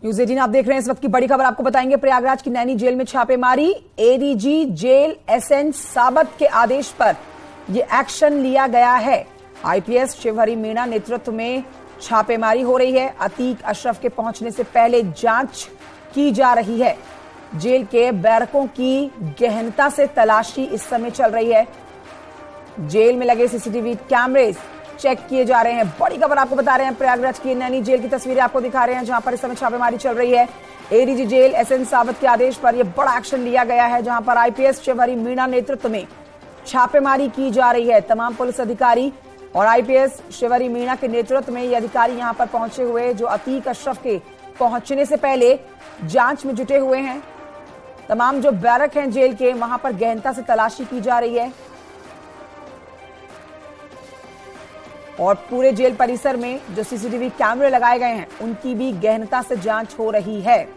News 18 आप देख रहे हैं। इस वक्त की बड़ी खबर आपको बताएंगे। प्रयागराज की नैनी जेल में छापेमारी। एडीजी जेल एसएन साबत के आदेश पर यह एक्शन लिया गया है। आईपीएस शिवहरी मीणा नेतृत्व में छापेमारी हो रही है। अतीक अशरफ के पहुंचने से पहले जांच की जा रही है। जेल के बैरकों की गहनता से तलाशी इस समय चल रही है। जेल में लगे सीसीटीवी कैमरे चेक किए जा रहे हैं। बड़ी खबर आपको बता रहे हैं। प्रयागराज की नैनी जेल की तस्वीरें आपको दिखा रहे हैं, जहां पर इस समय छापेमारी चल रही है। एडीजी जेल एसएन साबत के आदेश पर यह बड़ा एक्शन लिया गया है, जहां पर आईपीएस शिवहरी मीणा नेतृत्व में छापेमारी की जा रही है। तमाम पुलिस अधिकारी और आईपीएस शिवहरी मीणा के नेतृत्व में ये अधिकारी यहां पर पहुंचे हुए, जो अतीक अशरफ के पहुंचने से पहले जांच में जुटे हुए हैं। तमाम जो बैरक हैं जेल के, वहां पर गहनता से तलाशी की जा रही है और पूरे जेल परिसर में जो सीसीटीवी कैमरे लगाए गए हैं, उनकी भी गहनता से जांच हो रही है।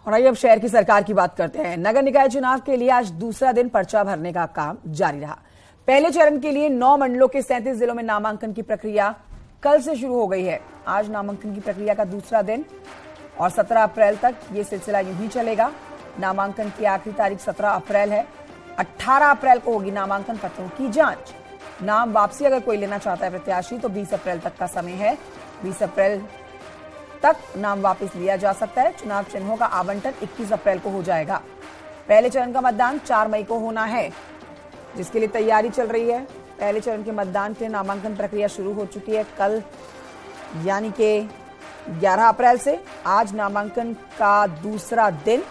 और आइए अब शहर की सरकार की बात करते हैं। नगर निकाय चुनाव के लिए आज दूसरा दिन पर्चा भरने का काम जारी रहा। पहले चरण के लिए 9 मंडलों के 37 जिलों में नामांकन की प्रक्रिया कल से शुरू हो गई है। आज नामांकन की प्रक्रिया का दूसरा दिन और 17 अप्रैल तक ये सिलसिला यूं ही चलेगा। नामांकन की आखिरी तारीख 17 अप्रैल है। 18 अप्रैल को होगी नामांकन पत्रों की जांच। नाम वापसी अगर कोई लेना चाहता है प्रत्याशी, तो 20 अप्रैल तक का समय है। 20 अप्रैल तक नाम वापस लिया जा सकता है। चुनाव चिन्हों का आवंटन 21 अप्रैल को हो जाएगा। पहले चरण का मतदान 4 मई को होना है, जिसके लिए तैयारी चल रही है। पहले चरण के मतदान के लिए नामांकन प्रक्रिया शुरू हो चुकी है। कल यानी कि 11 अप्रैल से आज नामांकन का दूसरा दिन।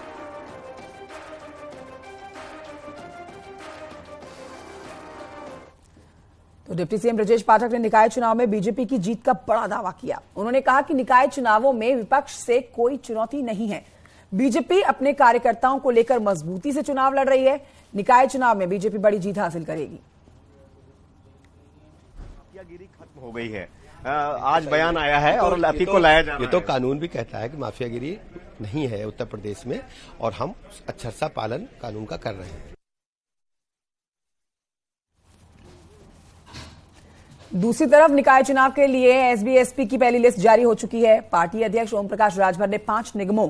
तो डिप्टी सीएम ब्रजेश पाठक ने निकाय चुनाव में बीजेपी की जीत का बड़ा दावा किया। उन्होंने कहा कि निकाय चुनावों में विपक्ष से कोई चुनौती नहीं है। बीजेपी अपने कार्यकर्ताओं को लेकर मजबूती से चुनाव लड़ रही है। निकाय चुनाव में बीजेपी बड़ी जीत हासिल करेगी। माफियागिरी खत्म हो गई है। आज बयान आया है और लाठी को लाया जा रहा है। ये तो कानून भी कहता है कि माफियागिरी नहीं है उत्तर प्रदेश में, और हम अच्छा पालन कानून का कर रहे हैं। दूसरी तरफ निकाय चुनाव के लिए एसबी एसपी की पहली लिस्ट जारी हो चुकी है। पार्टी अध्यक्ष ओम प्रकाश राजभर ने 5 निगमों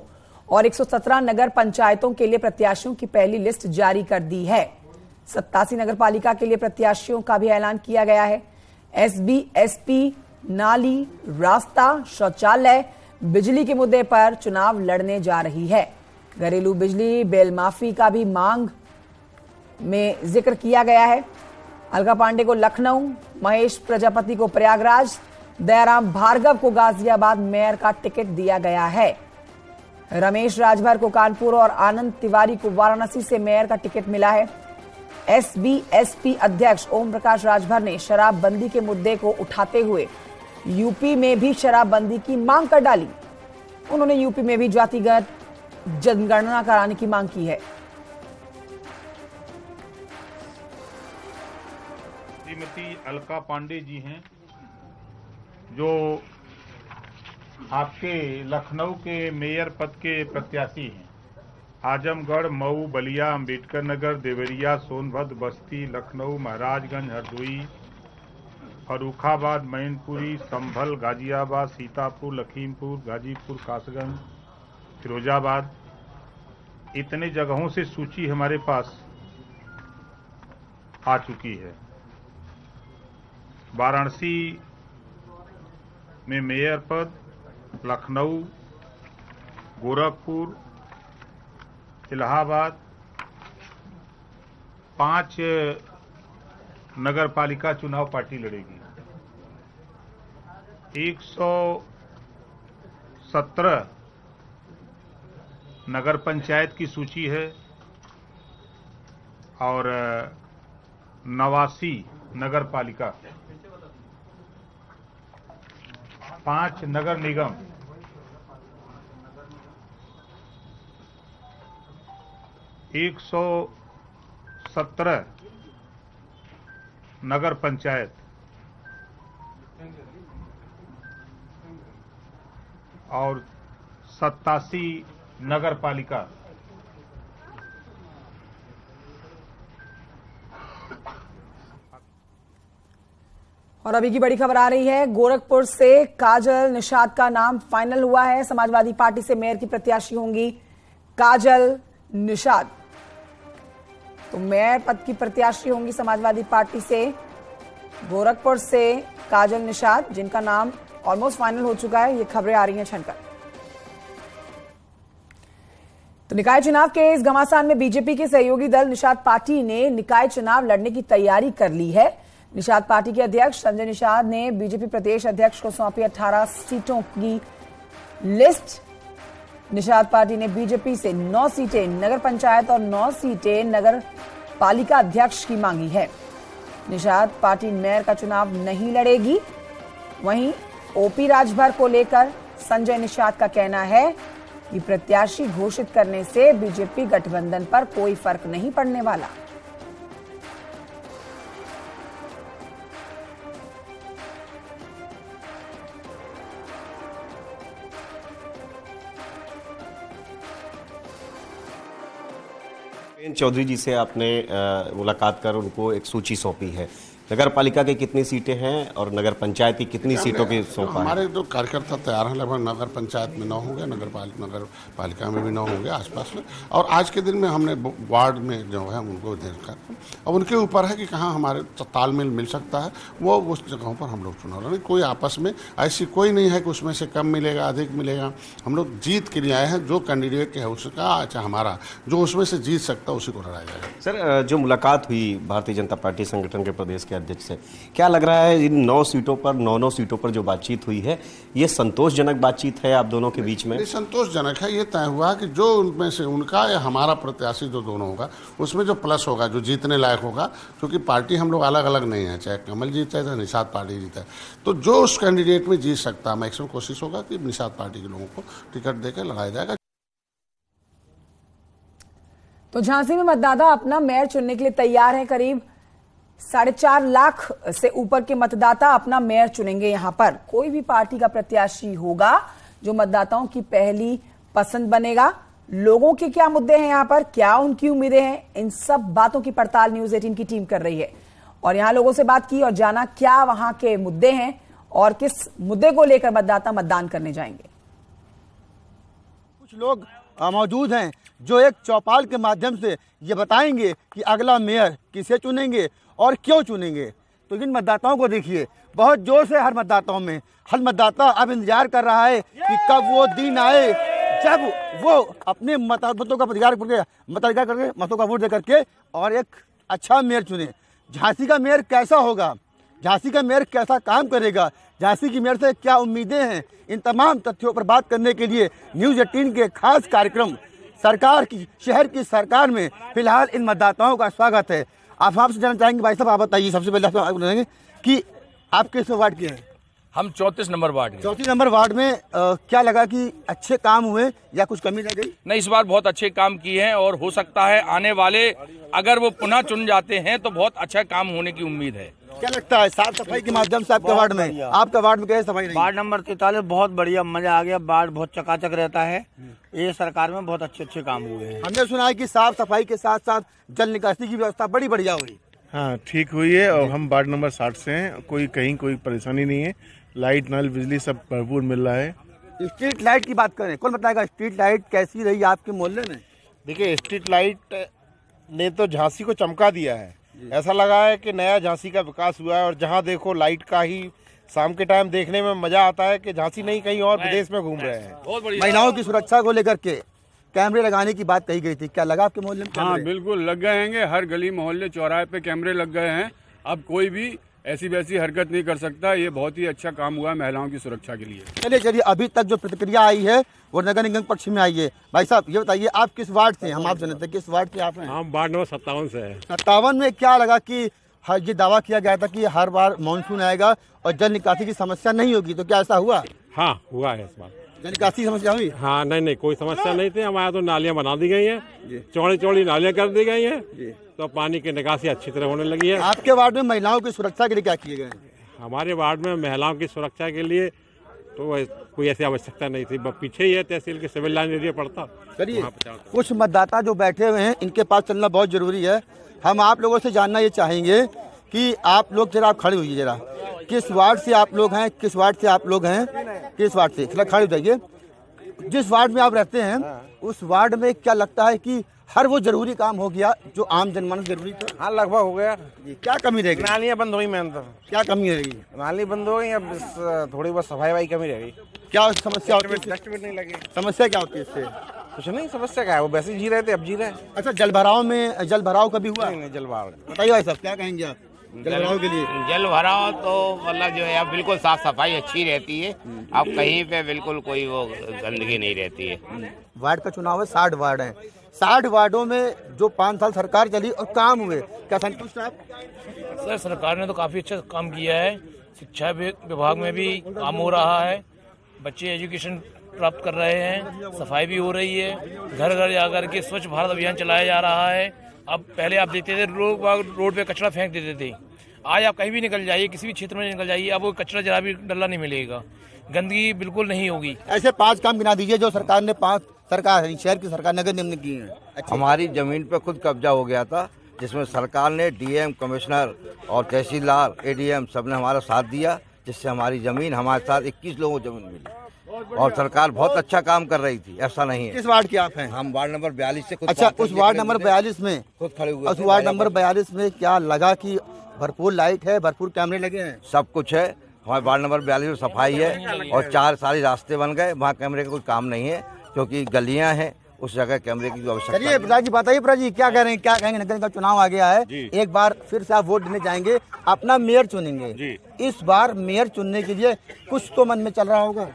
और 117 नगर पंचायतों के लिए प्रत्याशियों की पहली लिस्ट जारी कर दी है। 87 नगर पालिका के लिए प्रत्याशियों का भी ऐलान किया गया है। एसबी एसपी नाली, रास्ता, शौचालय, बिजली के मुद्दे पर चुनाव लड़ने जा रही है। घरेलू बिजली बिल माफी का भी मांग में जिक्र किया गया है। अलका पांडे को लखनऊ, महेश प्रजापति को प्रयागराज, दयाराम भार्गव को गाजियाबाद मेयर का टिकट दिया गया है। रमेश राजभर को कानपुर और आनंद तिवारी को वाराणसी से मेयर का टिकट मिला है। एसबी-एसपी अध्यक्ष ओम प्रकाश राजभर ने शराबबंदी के मुद्दे को उठाते हुए यूपी में भी शराबबंदी की मांग कर डाली। उन्होंने यूपी में भी जातिगत जनगणना कराने की मांग की है। श्रीमती अलका पांडे जी हैं, जो आपके लखनऊ के मेयर पद के प्रत्याशी हैं। आजमगढ़, मऊ, बलिया, अंबेडकर नगर, देवरिया, सोनभद्र, बस्ती, लखनऊ, महाराजगंज, हरदोई, फर्रुखाबाद, मैनपुरी, संभल, गाजियाबाद, सीतापुर, लखीमपुर, गाजीपुर, कासगंज, फिरोजाबाद, इतने जगहों से सूची हमारे पास आ चुकी है। वाराणसी में मेयर पद, लखनऊ, गोरखपुर, इलाहाबाद, 5 नगर पालिका चुनाव पार्टी लड़ेगी। 117 नगर पंचायत की सूची है और 89 नगर पालिका, 5 नगर निगम, 117 नगर पंचायत और 87 नगर पालिका। और अभी की बड़ी खबर आ रही है, गोरखपुर से काजल निषाद का नाम फाइनल हुआ है। समाजवादी पार्टी से मेयर की प्रत्याशी होंगी काजल निषाद। तो मेयर पद की प्रत्याशी होंगी समाजवादी पार्टी से गोरखपुर से काजल निषाद, जिनका नाम ऑलमोस्ट फाइनल हो चुका है। ये खबरें आ रही हैं छनकर। तो निकाय चुनाव के इस घमासान में बीजेपी के सहयोगी दल निषाद पार्टी ने निकाय चुनाव लड़ने की तैयारी कर ली है। निषाद पार्टी के अध्यक्ष संजय निषाद ने बीजेपी प्रदेश अध्यक्ष को सौंपी 18 सीटों की लिस्ट। निषाद पार्टी ने बीजेपी से 9 सीटें नगर पंचायत और 9 सीटें नगर पालिका अध्यक्ष की मांगी है। निषाद पार्टी मेयर का चुनाव नहीं लड़ेगी। वहीं ओपी राजभर को लेकर संजय निषाद का कहना है कि प्रत्याशी घोषित करने से बीजेपी गठबंधन पर कोई फर्क नहीं पड़ने वाला। चौधरी जी से आपने मुलाकात कर उनको एक सूची सौंपी है। नगर पालिका की कितनी सीटें हैं और नगर पंचायत की कितनी सीटों की सौंपा है? हमारे जो कार्यकर्ता तैयार हैं, लगभग नगर पंचायत में 9 होंगे, नगर पालिका में भी 9 होंगे आसपास में। और आज के दिन में हमने वार्ड में जो है उनको देखा, अब उनके ऊपर है कि कहाँ हमारे तालमेल मिल सकता है, वो उस जगहों पर हम लोग चुनाव लड़ेंगे। कोई आपस में ऐसी कोई नहीं है कि उसमें से कम मिलेगा अधिक मिलेगा। हम लोग जीत के लिए आए हैं। जो कैंडिडेट है उसका अच्छा हमारा जो उसमें से जीत सकता है उसी को लड़ाया जाएगा। सर, जो मुलाकात हुई भारतीय जनता पार्टी संगठन के प्रदेश के अध्यक्ष से, क्या लग रहा है इन 9 सीटों पर 9 सीटों पर जो बातचीत हुई है, ये संतोषजनक बातचीत है आप दोनों के बीच में? संतोषजनक है। ये तय हुआ कि जो उनमें से उनका या हमारा प्रत्याशी जो दोनों होगा उसमें जो प्लस होगा, जो जीतने लायक होगा, क्योंकि पार्टी हम लोग अलग अलग नहीं है, चाहे कमल जीता है चाहे निषाद पार्टी जीता है, तो जो उस कैंडिडेट में जीत सकता है मैक्सिमम कोशिश होगा कि निषाद पार्टी के लोगों को टिकट देकर लड़ाया जाएगा। तो झांसी में मतदाता अपना मेयर चुनने के लिए तैयार है। करीब 4.5 लाख से ऊपर के मतदाता अपना मेयर चुनेंगे। यहां पर कोई भी पार्टी का प्रत्याशी होगा जो मतदाताओं की पहली पसंद बनेगा। लोगों के क्या मुद्दे हैं यहां पर, क्या उनकी उम्मीदें हैं, इन सब बातों की पड़ताल न्यूज़ 18 की टीम कर रही है और यहां लोगों से बात की और जाना क्या वहां के मुद्दे हैं और किस मुद्दे को लेकर मतदाता मतदान करने जाएंगे। कुछ लोग मौजूद हैं जो एक चौपाल के माध्यम से ये बताएंगे कि अगला मेयर किसे चुनेंगे और क्यों चुनेंगे। तो इन मतदाताओं को देखिए, बहुत जोर से हर मतदाता अब इंतजार कर रहा है कि कब वो दिन आए जब वो अपने मतों का मताधिकार करके मतों का वोट दे करके और एक अच्छा मेयर चुने। झांसी का मेयर कैसा होगा, झांसी का मेयर कैसा काम करेगा, झांसी की मेयर से क्या उम्मीदें हैं, इन तमाम तथ्यों पर बात करने के लिए न्यूज़ 18 के खास कार्यक्रम सरकार की शहर की सरकार में फिलहाल इन मतदाताओं का स्वागत है। आप आपसे जानना चाहेंगे, भाई साहब आप बताइए, सबसे पहले आप बताएंगे कि आप किस वार्ड के हैं? हम 34 नंबर वार्ड के। 34 नंबर वार्ड में क्या लगा कि अच्छे काम हुए या कुछ कमी रह गई? नहीं, इस बार बहुत अच्छे काम किए हैं और हो सकता है आने वाले अगर वो पुनः चुन जाते हैं तो बहुत अच्छा काम होने की उम्मीद है। क्या लगता है साफ सफाई के माध्यम से आपके वार्ड में, आपका वार्ड में कैसे सफाई रही? वार्ड नंबर 43 बहुत बढ़िया, मजा आ गया। वार्ड बहुत चकाचक रहता है। ये सरकार में बहुत अच्छे काम हुए हैं। हमने सुना है कि साफ सफाई के साथ साथ जल निकासी की व्यवस्था बड़ी बढ़िया हुई। हाँ, ठीक हुई है और हम वार्ड नंबर 60 से हैं। कोई परेशानी नहीं है। लाइट नल बिजली सब भरपूर मिल रहा है। स्ट्रीट लाइट की बात करें, कौन बताएगा स्ट्रीट लाइट कैसी रही आपके मोहल्ले में? देखिए, स्ट्रीट लाइट ने तो झांसी को चमका दिया है। ऐसा लगा है कि नया झांसी का विकास हुआ है और जहां देखो लाइट का ही शाम के टाइम देखने में मजा आता है कि झांसी नहीं कहीं और विदेश में घूम रहे हैं। महिलाओं की सुरक्षा को लेकर के कैमरे लगाने की बात कही गई थी, क्या लगा आपके मोहल्ले में? हाँ, बिल्कुल लग गए हैं। हर गली मोहल्ले चौराहे पे कैमरे लग गए हैं। अब कोई भी ऐसी वैसी हरकत नहीं कर सकता। ये बहुत ही अच्छा काम हुआ है महिलाओं की सुरक्षा के लिए। चलिए अभी तक जो प्रतिक्रिया आई है वो नगर निगम पक्ष में आई है। भाई साहब ये बताइए, आप किस वार्ड से? हम आपसे जानते हैं किस वार्ड से आप हैं? हम वार्ड नंबर 57 से है। 57 में क्या लगा कि ये दावा किया गया था कि हर बार मानसून आएगा और जल निकासी की समस्या नहीं होगी, तो क्या ऐसा हुआ? हाँ, हुआ है इस बार। जल निकासी समस्या हुई? हाँ, नहीं कोई समस्या नहीं थी। हमारे तो नालियाँ बना दी गई हैं, चौड़ी नालियाँ कर दी गई हैं, तो पानी की निकासी अच्छी तरह होने लगी है। आपके वार्ड में महिलाओं की सुरक्षा के लिए क्या किए गए? हमारे वार्ड में महिलाओं की सुरक्षा के लिए तो कोई ऐसी आवश्यकता नहीं थी। पीछे ही है तहसील के सिविल लाइन एरिया पड़ता। चलिए, कुछ मतदाता जो बैठे हुए हैं इनके पास चलना बहुत जरूरी है। हम आप लोगों से जानना ये चाहेंगे कि आप लोग जरा खड़े होइए, जरा किस वार्ड से आप लोग हैं, किस वार्ड से आप लोग हैं, किस वार्ड से, थोड़ा खड़े हो जाइए। जिस वार्ड में आप रहते हैं उस वार्ड में क्या लगता है कि हर वो जरूरी काम हो गया जो आम जनमानस जरूरी था? हाँ, लगभग हो गया। क्या कमी रह गई? नालियाँ बंद हो गई, मेन तो क्या कमी रहेगी? नाली बंद हो गई, अब थोड़ी बहुत सफाई वाई कमी रह गई। क्या समस्या होती है? डस्टबिन नहीं लगे। समस्या क्या होती है इससे? कुछ नहीं, समस्या क्या है, वो वैसे ही जी रहे थे, अब जी रहे। अच्छा, जल भराव कभी हुआ? नहीं, जल भराव बताइए भाई साहब, क्या कहेंगे आप जल भराव के लिए? जल भराव तो मतलब जो है अब बिल्कुल साफ सफाई अच्छी रहती है। अब कहीं पे बिल्कुल कोई वो गंदगी नहीं रहती है। वार्ड का चुनाव है, 60 वार्ड हैं। 60 वार्डों में जो 5 साल सरकार चली और काम हुए, क्या संतुष्ट आप? सर, सरकार ने तो काफ़ी अच्छा काम किया है। शिक्षा विभाग में भी काम हो रहा है, बच्चे एजुकेशन प्राप्त कर रहे हैं, सफाई भी हो रही है, घर घर जाकर के स्वच्छ भारत अभियान चलाया जा रहा है। अब पहले आप देखते थे लोग रोड पे कचरा फेंक देते थे, आज आप कहीं भी निकल जाइए, किसी भी क्षेत्र में निकल जाइए, अब वो कचरा जरा भी डल्ला नहीं मिलेगा, गंदगी बिल्कुल नहीं होगी। ऐसे 5 काम गिना दीजिए जो सरकार ने शहर की सरकार नगर निगम ने किए हैं। हमारी जमीन पर खुद कब्जा हो गया था, जिसमें सरकार ने डीएम, कमिश्नर और तहसीलदार, एडीएम सबने हमारा साथ दिया, जिससे हमारी जमीन हमारे साथ 21 लोगों को जमीन मिली और सरकार बहुत अच्छा काम कर रही थी। ऐसा नहीं है। किस वार्ड के आप हैं? हम वार्ड नंबर 42 से खुद। अच्छा, उस वार्ड नंबर 42 में खुद खड़े हुए। उस वार्ड नंबर 42 में क्या लगा कि भरपूर लाइट है, भरपूर कैमरे लगे हैं? सब कुछ है। हमारे वार्ड नंबर 42 में सफाई है और 4 सारे रास्ते बन गए। वहाँ कैमरे का कोई काम नहीं है क्योंकि गलियाँ हैं, उस जगह कैमरे की आवश्यकता। चलिए प्रधान जी, बताइए प्रधान जी, क्या कह रहे हैं, क्या कहेंगे? नगर निगम का चुनाव आ गया है, एक बार फिर से आप वोट देने जाएंगे, अपना मेयर चुनेंगे। इस बार मेयर चुनने के लिए कुछ तो मन में चल रहा होगा।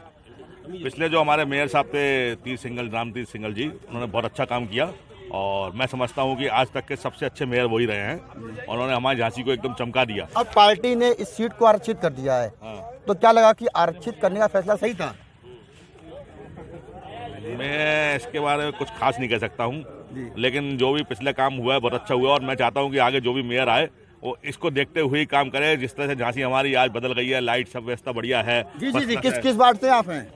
पिछले जो हमारे मेयर साहब थे रामतीर्थ सिंगल जी, उन्होंने बहुत अच्छा काम किया और मैं समझता हूँ कि आज तक के सबसे अच्छे मेयर वही रहे हैं और उन्होंने हमारी झांसी को एकदम चमका दिया। अब पार्टी ने इस सीट को आरक्षित कर दिया है, तो क्या लगा कि आरक्षित करने का फैसला सही था? मैं इसके बारे में कुछ खास नहीं कह सकता हूँ, लेकिन जो भी पिछले काम हुआ है बहुत अच्छा हुआ और मैं चाहता हूँ कि आगे जो भी मेयर आए वो इसको देखते हुए ही काम करे। जिस तरह से झांसी हमारी आज बदल गई है, लाइट सब व्यवस्था बढ़िया है। जी, किस वार्ड से आप हैं?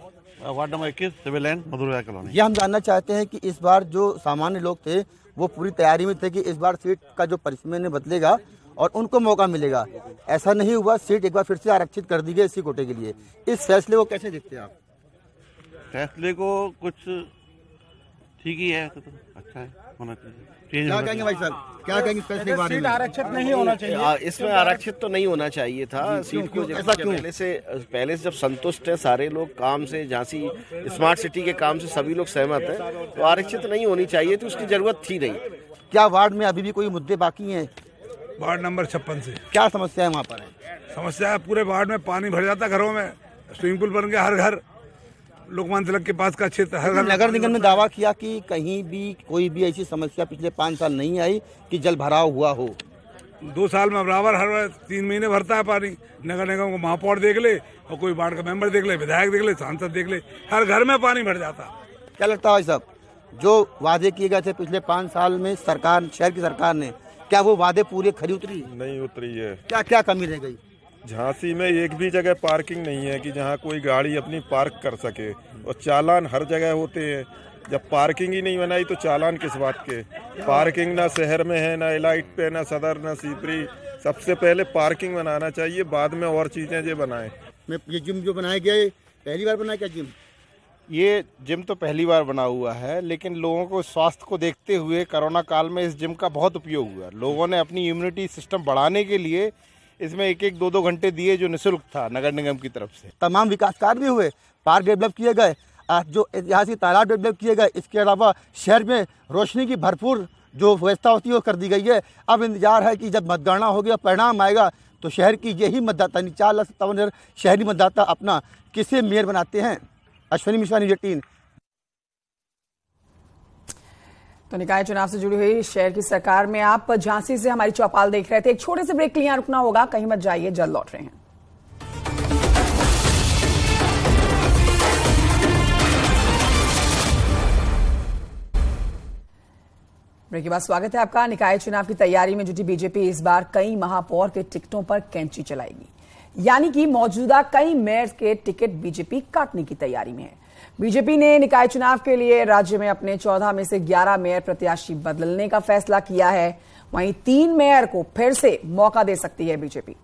वार्ड नंबर 21 सिविल लाइन मधुरा कॉलोनी। ये हम जानना चाहते हैं कि इस बार जो सामान्य लोग थे वो पूरी तैयारी में थे कि इस बार सीट का जो परिसीमन बदलेगा और उनको मौका मिलेगा। ऐसा नहीं हुआ, सीट एक बार फिर से आरक्षित कर दी गई इसी कोटे के लिए। इस फैसले को कैसे देखते हैं आप? फैसले को कुछ ठीक ही है, तो अच्छा है, होना चाहिए। क्या कहेंगे भाई साहब, क्या कहेंगे फैसले के बारे में? आरक्षित नहीं होना चाहिए। इसमें आरक्षित तो नहीं होना चाहिए था। सीट को पहले से जब संतुष्ट है सारे लोग काम से, झांसी स्मार्ट सिटी के काम से सभी लोग सहमत हैं, तो आरक्षित नहीं होनी चाहिए थी, उसकी जरूरत थी नहीं। क्या वार्ड में अभी भी कोई मुद्दे बाकी हैं? वार्ड नंबर 56 से क्या समस्या है वहाँ पर? समस्या है, पूरे वार्ड में पानी भर जाता, घरों में स्विमिंग पूल बन गया, हर घर लोकमान्य तिलक के पास का क्षेत्र, हर घर। नगर निगम ने दावा किया कि कहीं भी कोई भी ऐसी समस्या पिछले 5 साल नहीं आई कि जल भराव हुआ हो। 2 साल में बराबर हर 3 महीने भरता है पानी। नगर निगम को महापौर देख ले और कोई वार्ड का मेंबर देख ले, विधायक देख ले, सांसद देख ले, हर घर में पानी भर जाता। क्या लगता है भाई साहब, जो वादे किए गए थे पिछले 5 साल में सरकार, शहर की सरकार ने, क्या वो वादे पूरे खरी उतरी? नहीं उतरी है। क्या क्या कमी रह गई? झांसी में एक भी जगह पार्किंग नहीं है कि जहां कोई गाड़ी अपनी पार्क कर सके और चालान हर जगह होते हैं। जब पार्किंग ही नहीं बनाई तो चालान किस बात के? पार्किंग ना शहर में है, ना एलाइट पे, ना सदर, ना सीपरी। सबसे पहले पार्किंग बनाना चाहिए, बाद में और चीजें जो बनाएं। ये जिम जो बनाया गया है, पहली बार बनाया क्या जिम? ये जिम तो पहली बार बना हुआ है, लेकिन लोगों को स्वास्थ्य को देखते हुए कोरोना काल में इस जिम का बहुत उपयोग हुआ। लोगों ने अपनी इम्यूनिटी सिस्टम बढ़ाने के लिए इसमें 1-1, 2-2 घंटे दिए, जो निःशुल्क था नगर निगम की तरफ से। तमाम विकास कार्य भी हुए, पार्क डेवलप किए गए, जो ऐतिहासिक तालाब डेवलप किए गए। इसके अलावा शहर में रोशनी की भरपूर जो व्यवस्था होती है वो कर दी गई है। अब इंतजार है कि जब मतगणना होगी और परिणाम आएगा तो शहर की यही मतदाता 4,57,000 शहरी मतदाता अपना किसे मेयर बनाते हैं। अश्विनी मिश्रा, न्यूज़ 18। तो निकाय चुनाव से जुड़ी हुई शहर की सरकार में आप झांसी से हमारी चौपाल देख रहे थे। एक छोटे से ब्रेक के लिए यहाँ रुकना होगा, कहीं मत जाइए, जल्द लौट रहे हैं। ब्रेक के बाद स्वागत है आपका। निकाय चुनाव की तैयारी में जुटी बीजेपी इस बार कई महापौर के टिकटों पर कैंची चलाएगी। यानी कि मौजूदा कई मेयर के टिकट बीजेपी काटने की तैयारी में है। बीजेपी ने निकाय चुनाव के लिए राज्य में अपने 14 में से 11 मेयर प्रत्याशी बदलने का फैसला किया है। वहीं 3 मेयर को फिर से मौका दे सकती है बीजेपी।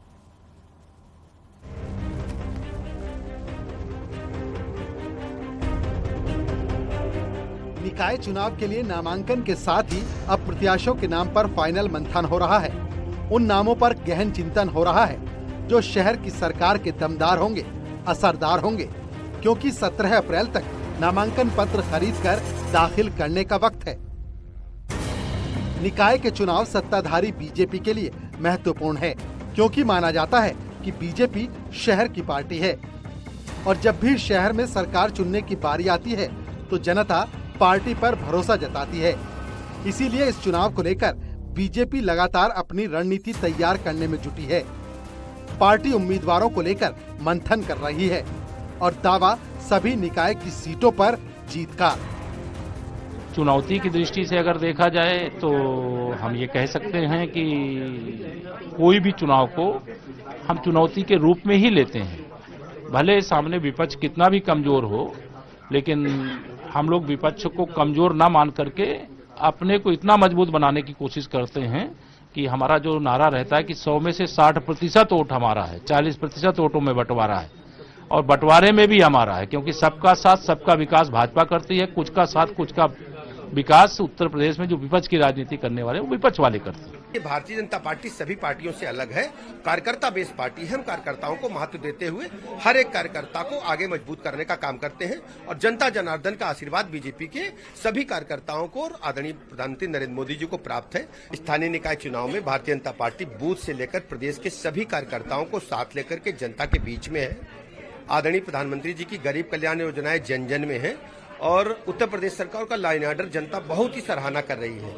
निकाय चुनाव के लिए नामांकन के साथ ही अब प्रत्याशियों के नाम पर फाइनल मंथन हो रहा है। उन नामों पर गहन चिंतन हो रहा है जो शहर की सरकार के दमदार होंगे, असरदार होंगे, क्योंकि 17 अप्रैल तक नामांकन पत्र खरीदकर दाखिल करने का वक्त है। निकाय के चुनाव सत्ताधारी बीजेपी के लिए महत्वपूर्ण है, क्योंकि माना जाता है कि बीजेपी शहर की पार्टी है और जब भी शहर में सरकार चुनने की बारी आती है तो जनता पार्टी पर भरोसा जताती है। इसीलिए इस चुनाव को लेकर बीजेपी लगातार अपनी रणनीति तैयार करने में जुटी है। पार्टी उम्मीदवारों को लेकर मंथन कर रही है और दावा सभी निकाय की सीटों पर जीत का। चुनौती की दृष्टि से अगर देखा जाए तो हम ये कह सकते हैं कि कोई भी चुनाव को हम चुनौती के रूप में ही लेते हैं। भले सामने विपक्ष कितना भी कमजोर हो, लेकिन हम लोग विपक्ष को कमजोर ना मान करके अपने को इतना मजबूत बनाने की कोशिश करते हैं कि हमारा जो नारा रहता है कि 100 में से 60% वोट हमारा है, 40% वोटों में बंटवारा है और बंटवारे में भी हमारा है, क्योंकि सबका साथ सबका विकास भाजपा करती है। कुछ का साथ कुछ का विकास उत्तर प्रदेश में जो विपक्ष की राजनीति करने वाले वो विपक्ष वाले करते हैं। भारतीय जनता पार्टी सभी पार्टियों से अलग है, कार्यकर्ता बेस पार्टी है। हम कार्यकर्ताओं को महत्व देते हुए हर एक कार्यकर्ता को आगे मजबूत करने का काम करते हैं और जनता जनार्दन का आशीर्वाद बीजेपी के सभी कार्यकर्ताओं को और आदरणीय प्रधानमंत्री नरेंद्र मोदी जी को प्राप्त है। स्थानीय निकाय चुनाव में भारतीय जनता पार्टी बूथ से लेकर प्रदेश के सभी कार्यकर्ताओं को साथ लेकर के जनता के बीच में है। आदरणीय प्रधानमंत्री जी की गरीब कल्याण योजनाएं जन जन में है और उत्तर प्रदेश सरकार का लॉ एंड ऑर्डर जनता बहुत ही सराहना कर रही है।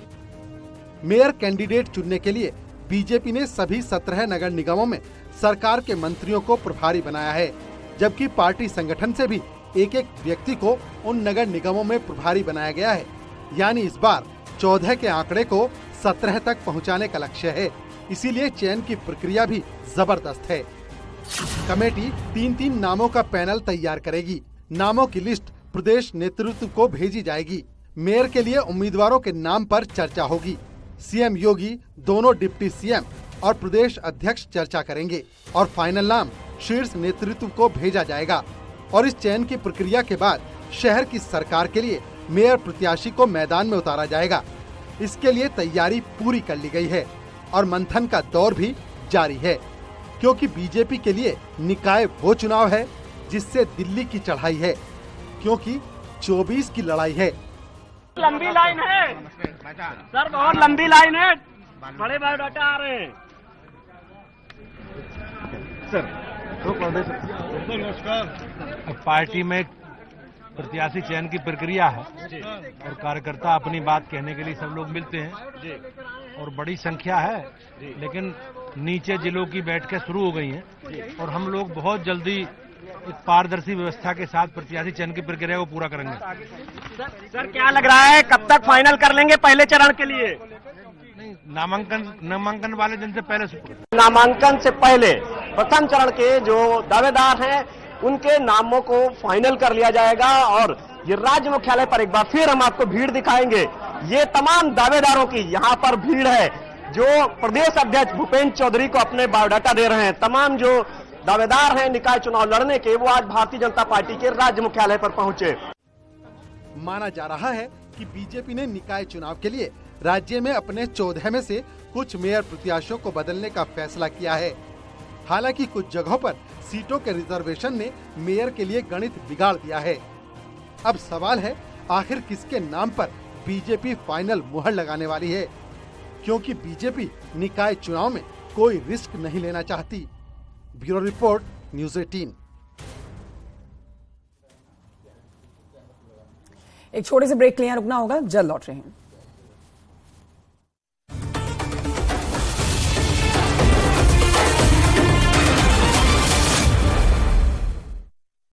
मेयर कैंडिडेट चुनने के लिए बीजेपी ने सभी 17 नगर निगमों में सरकार के मंत्रियों को प्रभारी बनाया है, जबकि पार्टी संगठन से भी एक एक व्यक्ति को उन नगर निगमों में प्रभारी बनाया गया है। यानी इस बार 14 के आंकड़े को 17 तक पहुंचाने का लक्ष्य है। इसीलिए चयन की प्रक्रिया भी जबरदस्त है। कमेटी 3-3 नामों का पैनल तैयार करेगी। नामों की लिस्ट प्रदेश नेतृत्व को भेजी जाएगी। मेयर के लिए उम्मीदवारों के नाम पर चर्चा होगी। सीएम योगी, दोनों डिप्टी सीएम और प्रदेश अध्यक्ष चर्चा करेंगे और फाइनल नाम शीर्ष नेतृत्व को भेजा जाएगा। और इस चयन की प्रक्रिया के बाद शहर की सरकार के लिए मेयर प्रत्याशी को मैदान में उतारा जाएगा। इसके लिए तैयारी पूरी कर ली गई है और मंथन का दौर भी जारी है, क्योंकि बीजेपी के लिए निकाय वो चुनाव है जिससे दिल्ली की चढ़ाई है, क्योंकि 24 की लड़ाई है। लंबी लाइन है सर, बहुत लंबी लाइन है, बड़े बायोडाटा आ रहे हैं सर। नमस्कार। पार्टी में प्रत्याशी चयन की प्रक्रिया है और कार्यकर्ता अपनी बात कहने के लिए सब लोग मिलते हैं और बड़ी संख्या है, लेकिन नीचे जिलों की बैठकें शुरू हो गई हैं और हम लोग बहुत जल्दी एक पारदर्शी व्यवस्था के साथ प्रत्याशी चयन की प्रक्रिया को पूरा करेंगे। सर क्या लग रहा है, कब तक फाइनल कर लेंगे पहले चरण के लिए? नहीं, नामांकन वाले दिन से पहले, नामांकन से पहले प्रथम चरण के जो दावेदार हैं उनके नामों को फाइनल कर लिया जाएगा और ये राज्य मुख्यालय पर एक बार फिर हम आपको भीड़ दिखाएंगे। ये तमाम दावेदारों की यहाँ पर भीड़ है जो प्रदेश अध्यक्ष भूपेंद्र चौधरी को अपने बायोडाटा दे रहे हैं। तमाम जो दावेदार हैं निकाय चुनाव लड़ने के, वो आज भारतीय जनता पार्टी के राज्य मुख्यालय पर पहुंचे। माना जा रहा है कि बीजेपी ने निकाय चुनाव के लिए राज्य में अपने 14 में से कुछ मेयर प्रत्याशियों को बदलने का फैसला किया है। हालांकि कुछ जगहों पर सीटों के रिजर्वेशन ने मेयर के लिए गणित बिगाड़ दिया है। अब सवाल है, आखिर किसके नाम पर बीजेपी फाइनल मुहर लगाने वाली है, क्योंकि बीजेपी निकाय चुनाव में कोई रिस्क नहीं लेना चाहती। Bureau report, news 18। एक छोटे से ब्रेक के लिए रुकना होगा, जल्द लौट रहे हैं।